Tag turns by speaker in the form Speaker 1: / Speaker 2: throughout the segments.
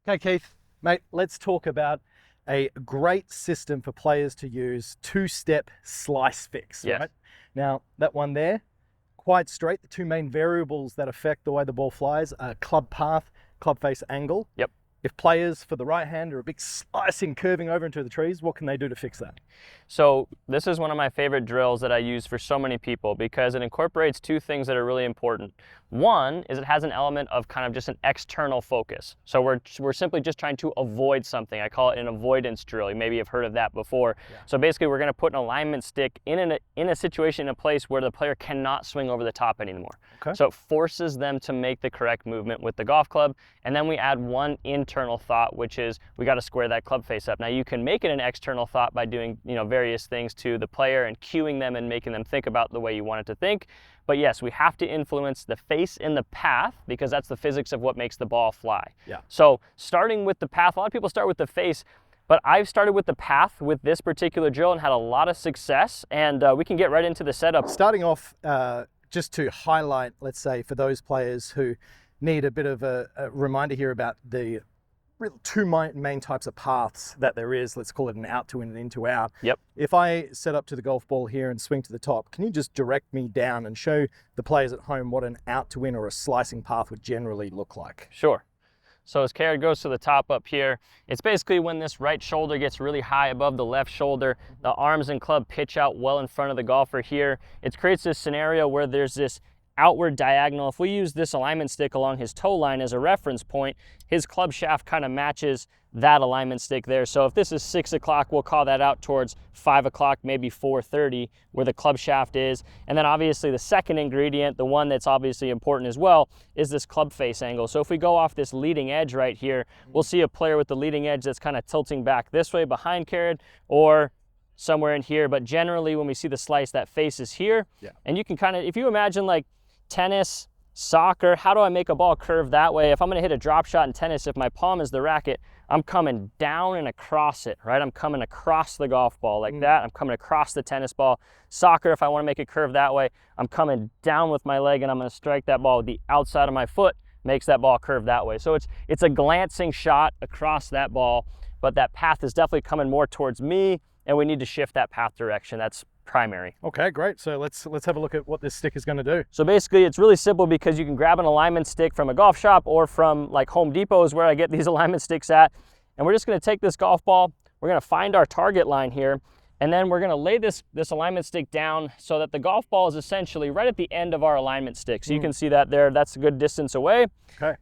Speaker 1: Okay, Keith, mate, let's talk about a great system for players to use, two-step slice fix,
Speaker 2: Yes.
Speaker 1: right? Now, that one there, quite straight. The two main variables that affect the way the ball flies are club path, club face angle.
Speaker 2: Yep.
Speaker 1: If players for the right hand are a big slicing, curving over into the trees, what can they do to fix that?
Speaker 2: So this is one of my favorite drills that I use for so many people because it incorporates two things that are really important. One is it has an element of kind of just an external focus. So we're simply just trying to avoid something. I call it an avoidance drill. You maybe have heard of that before. Yeah. So basically we're going to put an alignment stick in a situation, in a place where the player cannot swing over the top anymore. Okay. So it forces them to make the correct movement with the golf club. And then we add one internal thought, which is we got to square that club face up. Now you can make it an external thought by doing, various things to the player and cueing them and making them think about the way you want it to think. But yes, we have to influence the face and the path because that's the physics of what makes the ball fly.
Speaker 1: Yeah.
Speaker 2: So starting with the path, a lot of people start with the face, but I've started with the path with this particular drill and had a lot of success, and we can get right into the setup.
Speaker 1: Starting off, just to highlight, let's say, for those players who need a bit of a reminder here about the two main types of paths that there is. Let's call it an out to in and in to out.
Speaker 2: Yep.
Speaker 1: If I set up to the golf ball here and swing to the top, can you just direct me down and show the players at home what an out to in or a slicing path would generally look like?
Speaker 2: Sure. So as Kerrod goes to the top up here, it's basically when this right shoulder gets really high above the left shoulder, the arms and club pitch out well in front of the golfer here. It creates this scenario where there's this outward diagonal. If we use this alignment stick along his toe line as a reference point, his club shaft kind of matches that alignment stick there. So if this is 6 o'clock, we'll call that out towards 5 o'clock, maybe 4:30, where the club shaft is. And then obviously the second ingredient, the one that's obviously important as well, is this club face angle. So if we go off this leading edge right here, we'll see a player with the leading edge that's kind of tilting back this way behind Kerrod, or somewhere in here. But generally when we see the slice, that face is here.
Speaker 1: Yeah.
Speaker 2: And you can kind of, if you imagine like tennis, soccer, how do I make a ball curve that way? If I'm going to hit a drop shot in tennis, if my palm is the racket, I'm coming down and across it, right? I'm coming across the golf ball like that. I'm coming across the tennis ball. Soccer, if I want to make it curve that way, I'm coming down with my leg and I'm going to strike that ball with the outside of my foot, makes that ball curve that way. So it's a glancing shot across that ball, but that path is definitely coming more towards me, and we need to shift that path direction. That's primary.
Speaker 1: Okay, great. So let's have a look at what this stick is going to do.
Speaker 2: So basically it's really simple because you can grab an alignment stick from a golf shop or from like Home Depot is where I get these alignment sticks at. And we're just going to take this golf ball, we're going to find our target line here, and then we're going to lay this alignment stick down so that the golf ball is essentially right at the end of our alignment stick. So you can see that there, that's a good distance away.
Speaker 1: Okay.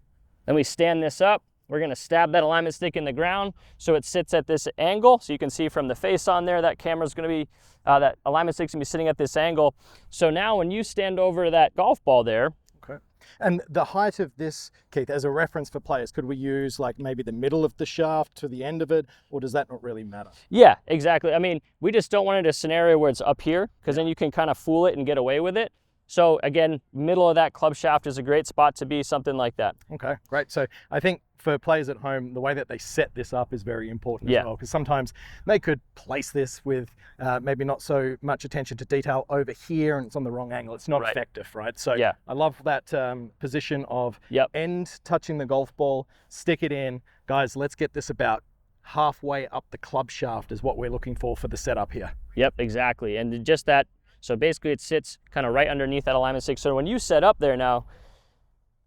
Speaker 2: Then we stand this up. We're going to stab that alignment stick in the ground so it sits at this angle. So you can see from the face on there, that camera's going to be, that alignment stick's going to be sitting at this angle. So now when you stand over that golf ball there.
Speaker 1: Okay. And the height of this, Keith, as a reference for players, could we use like maybe the middle of the shaft to the end of it, or does that not really matter?
Speaker 2: Yeah, exactly. I mean, we just don't want it a scenario where it's up here because then you can kind of fool it and get away with it. So again, middle of that club shaft is a great spot to be, something like that.
Speaker 1: Okay, great. So I think for players at home, the way that they set this up is very important as well, because sometimes they could place this with maybe not so much attention to detail over here and it's on the wrong angle. It's not effective, right? So I love that position of end touching the golf ball, stick it in. Guys, let's get this about halfway up the club shaft is what we're looking for the setup here.
Speaker 2: Yep, exactly. And just that. So basically it sits kind of right underneath that alignment stick. So when you set up there now,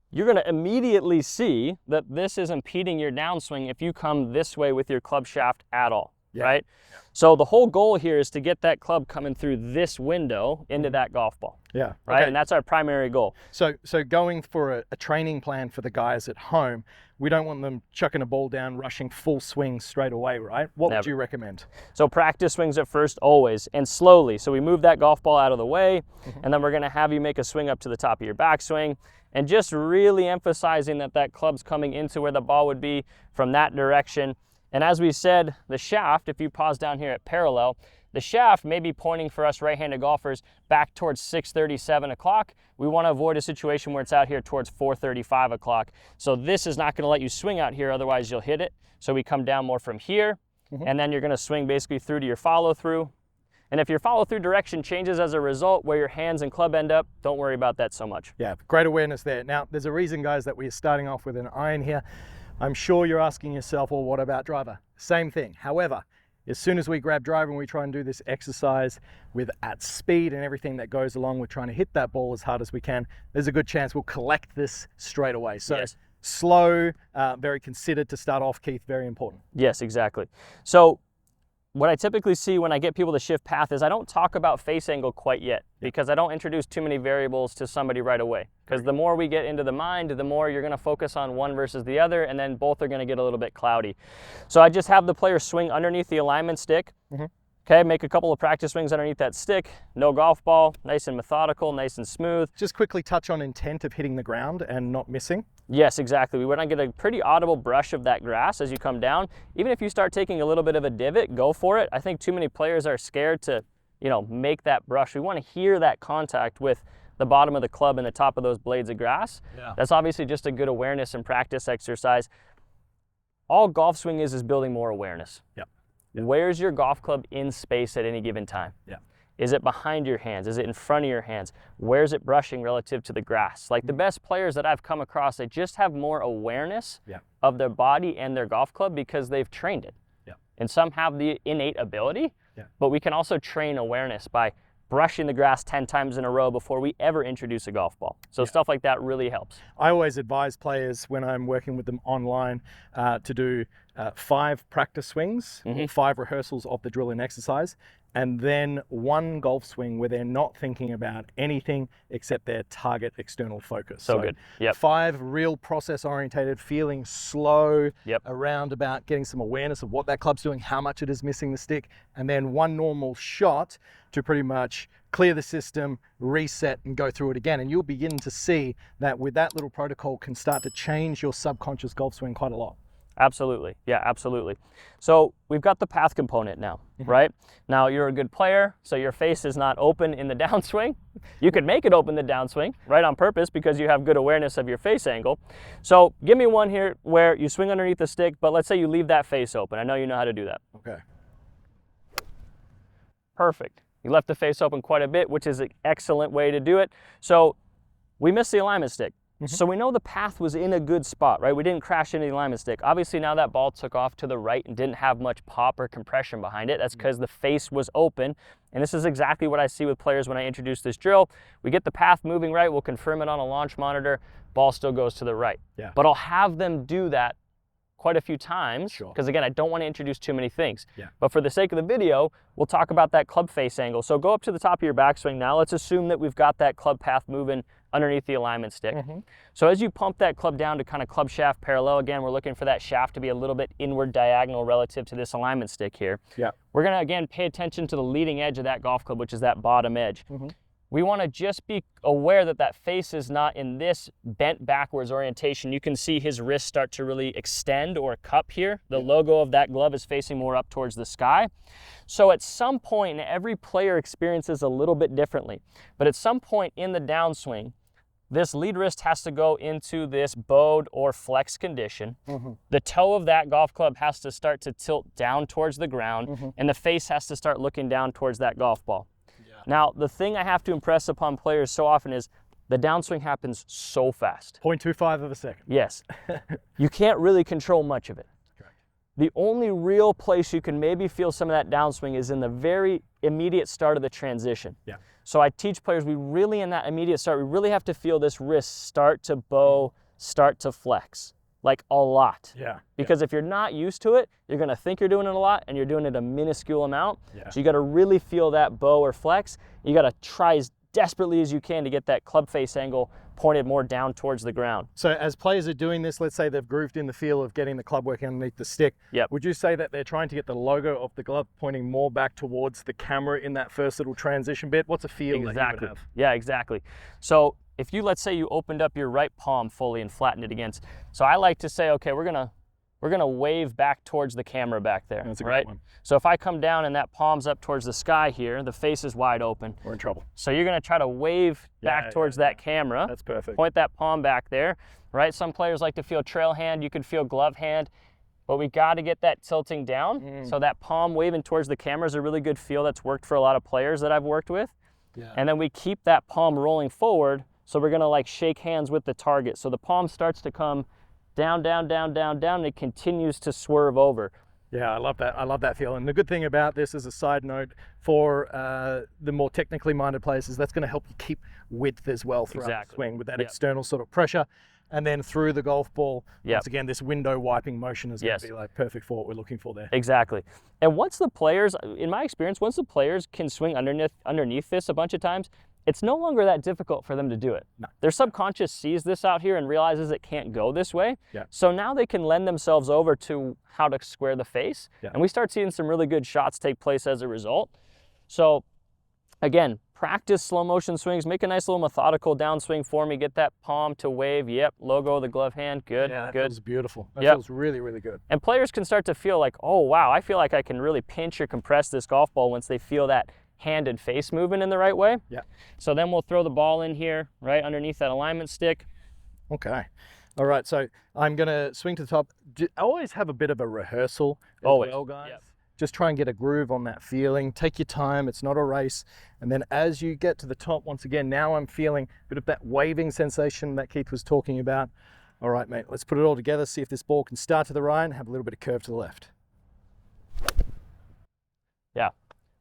Speaker 2: you're going to immediately see that this is impeding your downswing if you come this way with your club shaft at all, right? Yeah. So the whole goal here is to get that club coming through this window into that golf ball.
Speaker 1: Yeah.
Speaker 2: Right. Okay. And that's our primary goal.
Speaker 1: So going for a training plan for the guys at home, we don't want them chucking a ball down, rushing full swing straight away, right? What would you recommend?
Speaker 2: So practice swings at first always, and slowly. So we move that golf ball out of the way, and then we're going to have you make a swing up to the top of your backswing, and just really emphasizing that club's coming into where the ball would be from that direction. And as we said, the shaft, if you pause down here at parallel, the shaft may be pointing for us right-handed golfers back towards 6:30, 7 o'clock. We want to avoid a situation where it's out here towards 4:30, 5 o'clock. So this is not going to let you swing out here, otherwise you'll hit it. So we come down more from here, and then you're going to swing basically through to your follow-through. And if your follow-through direction changes as a result, where your hands and club end up, don't worry about that so much.
Speaker 1: Yeah, great awareness there. Now, there's a reason, guys, that we're starting off with an iron here. I'm sure you're asking yourself, well, what about driver? Same thing. However, as soon as we grab driver and we try and do this exercise at speed and everything that goes along with trying to hit that ball as hard as we can, there's a good chance we'll collect this straight away. So
Speaker 2: yes.
Speaker 1: Slow, very considered to start off, Keith, very important.
Speaker 2: Yes, exactly. So what I typically see when I get people to shift path is I don't talk about face angle quite yet, because I don't introduce too many variables to somebody right away. Because the more we get into the mind, the more you're going to focus on one versus the other, and then both are going to get a little bit cloudy. So I just have the player swing underneath the alignment stick. Okay, make a couple of practice swings underneath that stick. No golf ball, nice and methodical, nice and smooth.
Speaker 1: Just quickly touch on intent of hitting the ground and not missing.
Speaker 2: Yes, exactly. We want to get a pretty audible brush of that grass as you come down. Even if you start taking a little bit of a divot, go for it. I think too many players are scared to, make that brush. We want to hear that contact with the bottom of the club and the top of those blades of grass.
Speaker 1: Yeah.
Speaker 2: That's obviously just a good awareness and practice exercise. All golf swing is building more awareness.
Speaker 1: Yep.
Speaker 2: Where's your golf club in space at any given time?
Speaker 1: Yeah.
Speaker 2: Is it behind your hands? Is it in front of your hands? Where's it brushing relative to the grass? Like the best players that I've come across, they just have more awareness of their body and their golf club because they've trained it.
Speaker 1: Yeah.
Speaker 2: And some have the innate ability, but we can also train awareness by brushing the grass 10 times in a row before we ever introduce a golf ball. So stuff like that really helps.
Speaker 1: I always advise players when I'm working with them online to do 5 practice swings, 5 rehearsals of the drill and exercise, and then 1 golf swing where they're not thinking about anything except their target external focus.
Speaker 2: So good. Yep.
Speaker 1: 5 real process orientated, feeling slow,
Speaker 2: Yep.
Speaker 1: around about getting some awareness of what that club's doing, how much it is missing the stick, and then 1 normal shot to pretty much clear the system, reset, and go through it again. And you'll begin to see that with that little protocol can start to change your subconscious golf swing quite a lot.
Speaker 2: Absolutely. Yeah, absolutely. So we've got the path component now, right? Now you're a good player, so your face is not open in the downswing. You could make it open the downswing, right, on purpose because you have good awareness of your face angle. So give me one here where you swing underneath the stick, but let's say you leave that face open. I know you know how to do that.
Speaker 1: Okay.
Speaker 2: Perfect. You left the face open quite a bit, which is an excellent way to do it. So we missed the alignment stick. So we know the path was in a good spot, right? We didn't crash into the alignment stick. Obviously now that ball took off to the right and didn't have much pop or compression behind it. That's because the face was open. And this is exactly what I see with players when I introduce this drill. We get the path moving right, we'll confirm it on a launch monitor, ball still goes to the right.
Speaker 1: Yeah.
Speaker 2: But I'll have them do that quite a few times,
Speaker 1: Sure.
Speaker 2: because again, I don't want to introduce too many things.
Speaker 1: Yeah.
Speaker 2: But for the sake of the video, we'll talk about that club face angle. So go up to the top of your backswing now. Let's assume that we've got that club path moving underneath the alignment stick. So as you pump that club down to kind of club shaft parallel, again, we're looking for that shaft to be a little bit inward diagonal relative to this alignment stick here.
Speaker 1: Yeah.
Speaker 2: We're going to, again, pay attention to the leading edge of that golf club, which is that bottom edge. We want to just be aware that that face is not in this bent backwards orientation. You can see his wrist start to really extend or cup here. The logo of that glove is facing more up towards the sky. So at some point, and every player experiences a little bit differently, but at some point in the downswing, this lead wrist has to go into this bowed or flex condition. The toe of that golf club has to start to tilt down towards the ground, and the face has to start looking down towards that golf ball. Now, the thing I have to impress upon players so often is the downswing happens so fast.
Speaker 1: 0.25 of a second.
Speaker 2: Yes. You can't really control much of it.
Speaker 1: Correct.
Speaker 2: The only real place you can maybe feel some of that downswing is in the very immediate start of the transition.
Speaker 1: Yeah.
Speaker 2: So I teach players, we really, in that immediate start, we really have to feel this wrist start to bow, start to flex, like a lot.
Speaker 1: Yeah.
Speaker 2: Because if you're not used to it, you're gonna think you're doing it a lot and you're doing it a minuscule amount.
Speaker 1: Yeah.
Speaker 2: So you gotta really feel that bow or flex. You gotta try as desperately as you can to get that club face angle pointed more down towards the ground.
Speaker 1: So as players are doing this, let's say they've grooved in the feel of getting the club working underneath the stick.
Speaker 2: Yep.
Speaker 1: Would you say that they're trying to get the logo of the glove pointing more back towards the camera in that first little transition bit? What's a feel that you would have?
Speaker 2: Yeah, exactly. So if you, let's say you opened up your right palm fully and flattened it against, so I like to say, okay, we're gonna wave back towards the camera back there.
Speaker 1: That's a
Speaker 2: right?
Speaker 1: great one.
Speaker 2: So if I come down and that palm's up towards the sky here, the face is wide open.
Speaker 1: We're in trouble.
Speaker 2: So you're gonna try to wave back towards that camera.
Speaker 1: That's perfect.
Speaker 2: Point that palm back there, right? Some players like to feel trail hand, you could feel glove hand, but we gotta get that tilting down. So that palm waving towards the camera is a really good feel that's worked for a lot of players that I've worked with.
Speaker 1: Yeah.
Speaker 2: And then we keep that palm rolling forward, so we're gonna like shake hands with the target. So the palm starts to come down, down, down, down, down, and it continues to swerve over.
Speaker 1: Yeah, I love that. I love that feel. And the good thing about this, as a side note, for the more technically minded players, is that's going to help you keep width as well throughout the swing with that external sort of pressure. And then through the golf ball, once again, this window wiping motion is going to be like perfect for what we're looking for there.
Speaker 2: Exactly. And once the players, in my experience, once the players can swing underneath this a bunch of times, it's no longer that difficult for them to do it.
Speaker 1: No.
Speaker 2: Their subconscious sees this out here and realizes it can't go this way.
Speaker 1: Yeah.
Speaker 2: So now they can lend themselves over to how to square the face.
Speaker 1: Yeah.
Speaker 2: And we start seeing some really good shots take place as a result. So again, practice slow motion swings, make a nice little methodical downswing for me, get that palm to wave, yep, logo of the glove hand, good,
Speaker 1: yeah, that
Speaker 2: good.
Speaker 1: feels beautiful. That feels really, really good.
Speaker 2: And players can start to feel like, oh wow, I feel like I can really pinch or compress this golf ball once they feel that hand and face moving in the right way.
Speaker 1: Yeah.
Speaker 2: So then we'll throw the ball in here, right underneath that alignment stick.
Speaker 1: Okay. All right, so I'm going to swing to the top. I always have a bit of a rehearsal as well, guys. Yep. Just try and get a groove on that feeling. Take your time, it's not a race. And then as you get to the top, once again, now I'm feeling a bit of that waving sensation that Keith was talking about. All right, mate, let's put it all together, see if this ball can start to the right and have a little bit of curve to the left.
Speaker 2: Yeah,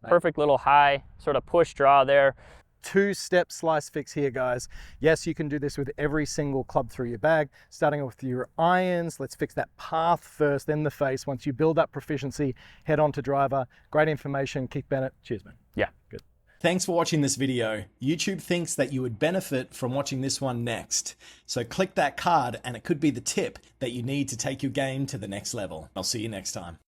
Speaker 2: perfect little high sort of push draw there.
Speaker 1: Two-step slice fix here, guys. Yes, you can do this with every single club through your bag, starting with your irons. Let's fix that path first, then the face. Once you build up proficiency, head on to driver. Great information. Keith Bennett. Cheers, man.
Speaker 2: Yeah.
Speaker 1: Good.
Speaker 3: Thanks for watching this video. YouTube thinks that you would benefit from watching this one next. So click that card and it could be the tip that you need to take your game to the next level. I'll see you next time.